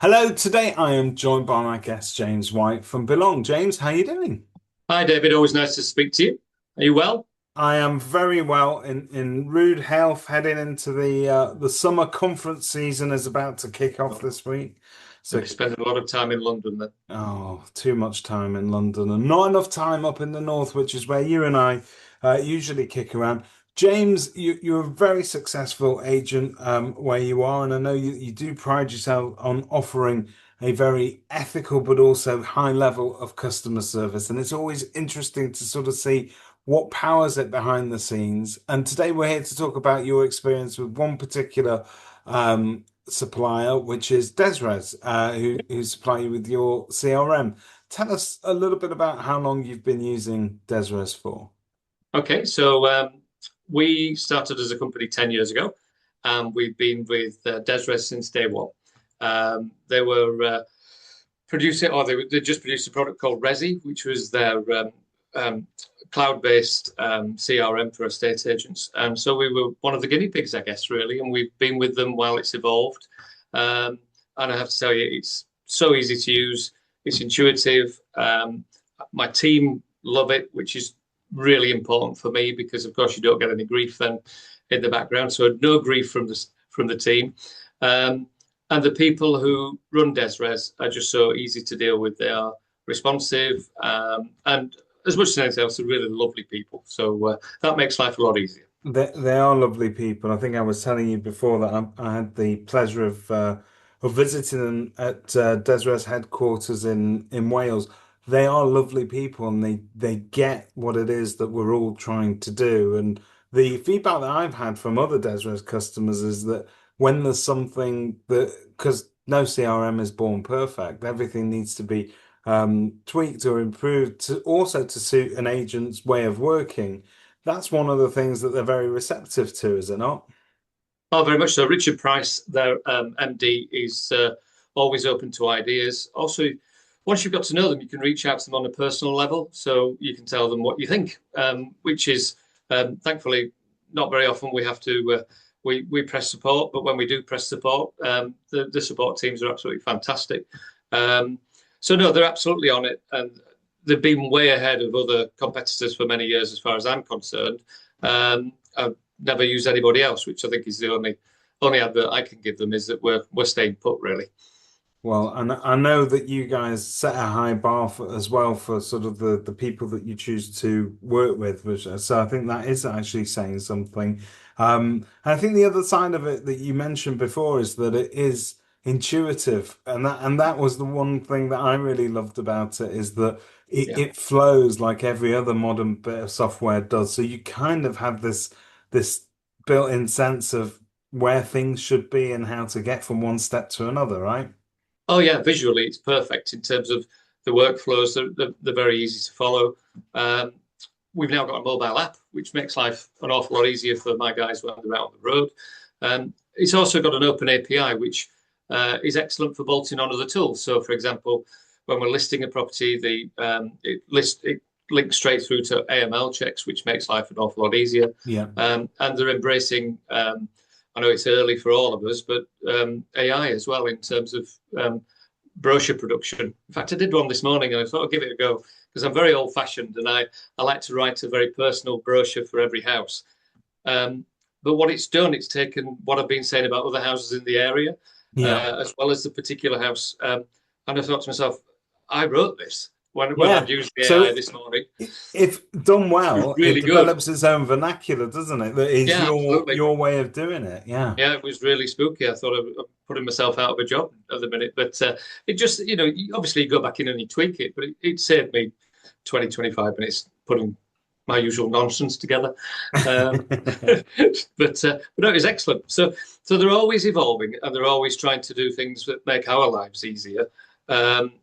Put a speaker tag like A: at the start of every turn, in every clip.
A: Hello, today I am joined by my guest James White from Belong. James, how are you doing?
B: Hi, David. Always nice to speak to you. Are you well?
A: I am very well in rude health, heading into the summer conference season is about to kick off
B: Well,
A: this week.
B: you'll
A: So
B: be spending a lot of time in London then.
A: too much time in London and not enough time up in the north, which is where you and I usually kick around. James, you're a very successful agent where you are, and I know you do pride yourself on offering a very ethical but also high level of customer service. And it's always interesting to sort of see what powers it behind the scenes. And today we're here to talk about your experience with one particular supplier, which is DezRez, who supply you with your CRM. Tell us a little bit about how long you've been using DezRez for.
B: Okay, so we started as a company 10 years ago, and we've been with DezRez since day one. They were producing, or they just produced a product called Resi, which was their um, cloud-based CRM for estate agents. And so we were one of the guinea pigs, I guess, really, and we've been with them while it's evolved. And I have to tell you, it's so easy to use. It's intuitive. My team love it, which is really important for me because, of course, you don't get any grief then in the background. So no grief from the team. And the people who run DezRez are just so easy to deal with. They are responsive, and as much as anything else, they're really lovely people. So that makes life a lot easier.
A: They are lovely people. I think I was telling you before that I had the pleasure of visiting them at DezRez headquarters in Wales. They are lovely people, and they get what it is that we're all trying to do. And the feedback that I've had from other DezRez customers is that when there's something that, because no CRM is born perfect, everything needs to be tweaked or improved to also to suit an agent's way of working. That's one of the things that they're very receptive to, is it not?
B: Oh, very much so. Richard Price, their MD, is always open to ideas. Also, once you've got to know them, you can reach out to them on a personal level. So you can tell them what you think, which is thankfully not very often we have to. We press support, but when we do press support, the support teams are absolutely fantastic. Um, so no, they're absolutely on it, and they've been way ahead of other competitors for many years, as far as I'm concerned. I've never used anybody else, which I think is the only advert I can give them is that we're staying put, really.
A: Well, and I know that you guys set a high bar for, as well for sort of the people that you choose to work with, which so I think that is actually saying something. And I think the other side of it that you mentioned before is that it is intuitive, and that was the one thing that I really loved about it is that
B: Yeah.
A: it flows like every other modern bit of software does. So you kind of have this built-in sense of where things should be and how to get from one step to another, right?
B: Oh yeah, visually it's perfect in terms of the workflows. They're very easy to follow. Um, we've now got a mobile app, which makes life an awful lot easier for my guys when they're out on the road. It's also got an open API, which is excellent for bolting on other tools. So, for example, when we're listing a property, it links straight through to AML checks, which makes life an awful lot easier.
A: Yeah.
B: And they're embracing. I know it's early for all of us, but AI as well in terms of brochure production. In fact, I did one this morning and I thought I'd give it a go because I'm very old fashioned and I like to write a very personal brochure for every house. But what it's done, it's taken what I've been saying about other houses in the area,
A: Yeah.
B: as well as the particular house. And I thought to myself, I wrote this when
A: Yeah.
B: I've used the
A: So
B: AI this morning.
A: if done
B: It was
A: well, it
B: really good.
A: develops its own vernacular, doesn't it? That is
B: Yeah, absolutely.
A: your way of doing it. Yeah.
B: Yeah, it was really spooky. I thought I'm putting myself out of a job at the minute, but it just, obviously you go back in and you tweak it, but it saved me 20, 25 minutes putting my usual nonsense together. Um, but no, it was excellent. So they're always evolving and they're always trying to do things that make our lives easier. Um,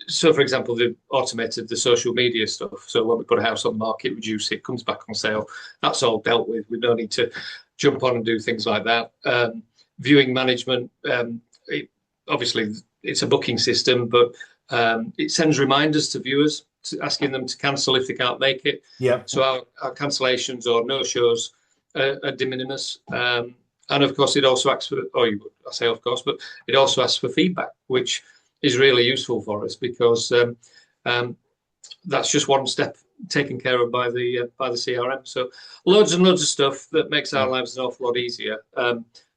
B: so, for example, they've automated the social media stuff. So when we put a house on the market, reduce it, comes back on sale. That's all dealt with. We don't need to jump on and do things like that. Viewing management, obviously, it's a booking system, but it sends reminders to viewers asking them to cancel if they can't make it.
A: Yeah.
B: So our cancellations or no shows are de minimis. And of course, it also asks for, I say of course, but it also asks for feedback, which is really useful for us because that's just one step taken care of by the CRM. So loads and loads of stuff that makes our lives an awful lot easier,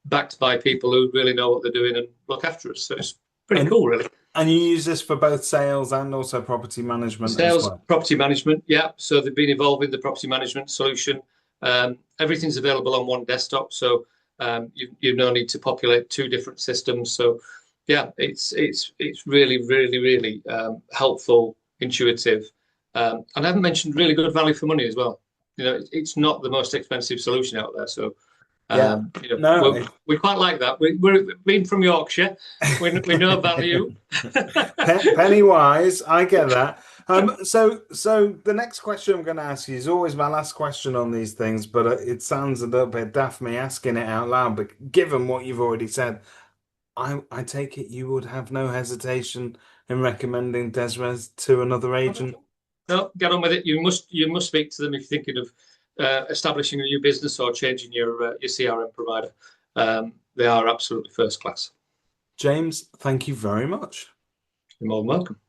B: backed by people who really know what they're doing and look after us. So it's pretty cool, really.
A: And you use this for both sales and also property management as
B: Sales,
A: well?
B: property management, yeah. So they've been involved in the property management solution. Everything's available on one desktop, so you no need to populate two different systems. So yeah, it's really, really, really helpful, intuitive. And I haven't mentioned really good value for money as well. You know, it's not the most expensive solution out there. So
A: Yeah,
B: you know,
A: no,
B: we quite like that. We're being from Yorkshire, we know value.
A: penny wise, I get that. So the next question I'm going to ask you is always my last question on these things, but it sounds a little bit daft me asking it out loud. But given what you've already said, I take it you would have no hesitation in recommending DezRez to another agent.
B: No, get on with it. You must speak to them if you're thinking of establishing a new business or changing your CRM provider. They are absolutely first class.
A: James, thank you very much.
B: You're more than welcome.